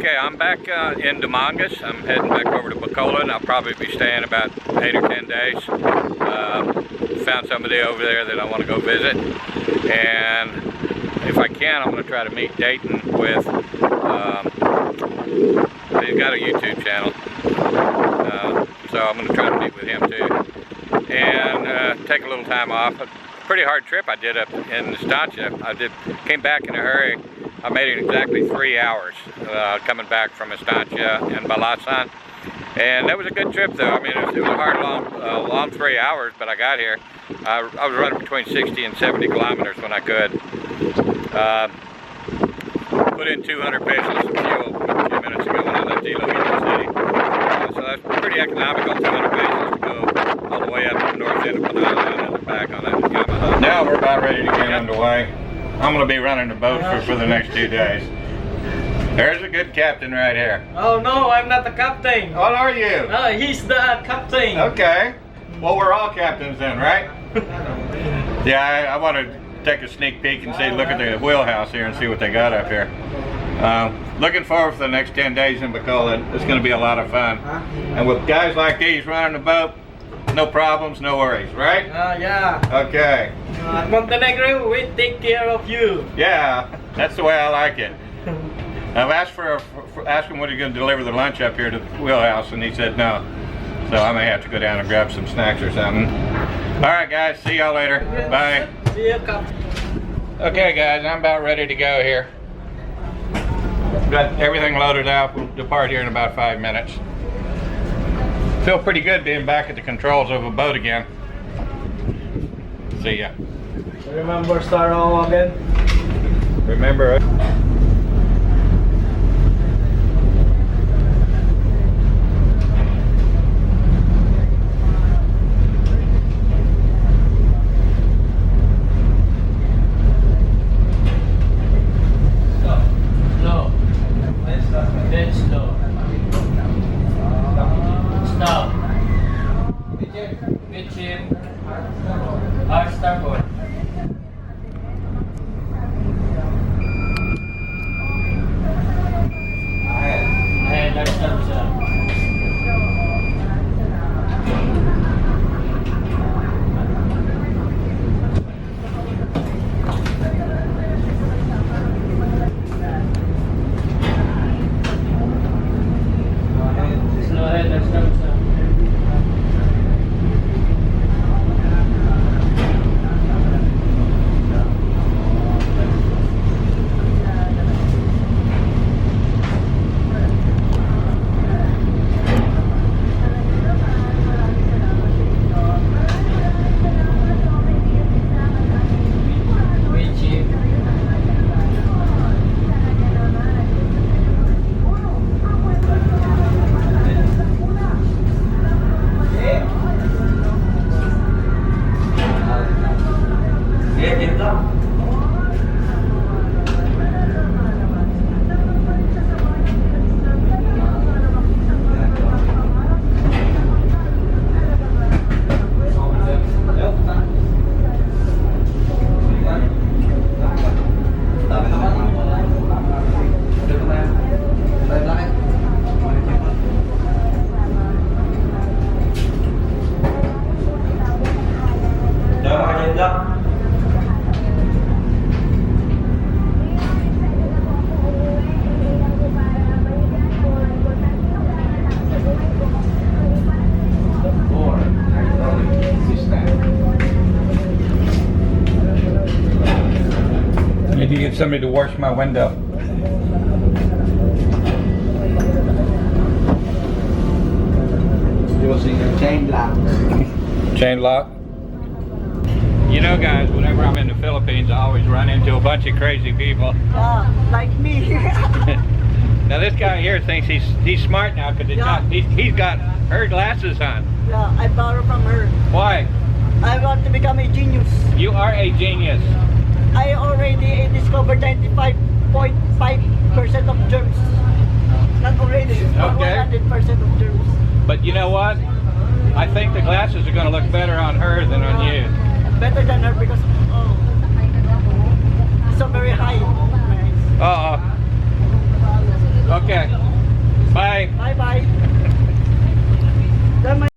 Okay, I'm back in Dumangas. I'm heading back over to Bacolod. I'll probably be staying about 8 or 10 days. Found somebody over there that I want to go visit. And if I can, I'm going to try to meet Dayton with, he's got a YouTube channel. So I'm going to try to meet with him too. And take a little time off. A pretty hard trip I did up in Estancia. Came back in a hurry. I made it exactly 3 hours coming back from Estancia and Balasan. And that was a good trip though. I mean, it was a hard, long 3 hours, but I got here. I was running between 60 and 70 kilometers when I could. Put in 200 pesos of fuel a few minutes ago when I left Iloilo City. So that's pretty economical, 200 pesos to go all the way up to the north end of Manila and then back on that Yamaha. Now we're about ready to get underway. I'm going to be running the boat for the next 2 days. There's a good captain right here. Oh no, I'm not the captain. What are you? He's the captain. Okay. Well, we're all captains then, right? Yeah, I want to take a sneak peek and see, look at the wheelhouse here and see what they got up here. Looking forward for the next 10 days in Bacolod. It's going to be a lot of fun. And with guys like these running the boat, no problems, no worries, right? Yeah. Okay. Montenegro, we take care of you. Yeah, that's the way I like it. I've asked asked him when he's going to deliver the lunch up here to the wheelhouse, and he said no. So I may have to go down and grab some snacks or something. All right, guys. See y'all later. Bye. See you, Captain. Okay, guys. I'm about ready to go here. Got everything loaded up. We'll depart here in about 5 minutes. Feel pretty good being back at the controls of a boat again. See ya. Remember start all again? Remember it. Starboard. Ahead, let's start. Slow ahead, let's start. Need to get somebody to wash my window. Using a chain lock. Chain lock. You know, guys, whenever I'm in the Philippines, I always run into a bunch of crazy people. Yeah, like me. Now this guy here thinks he's smart now because he's got her glasses on. Yeah, I borrow from her. Why? I want to become a genius. You are a genius. I already discovered 95.5% of germs. Not already, Okay. 100% of germs. But you know what? I think the glasses are going to look better on her than on you. Better than her because it's so very high. Uh-oh. Okay. Bye bye. Then my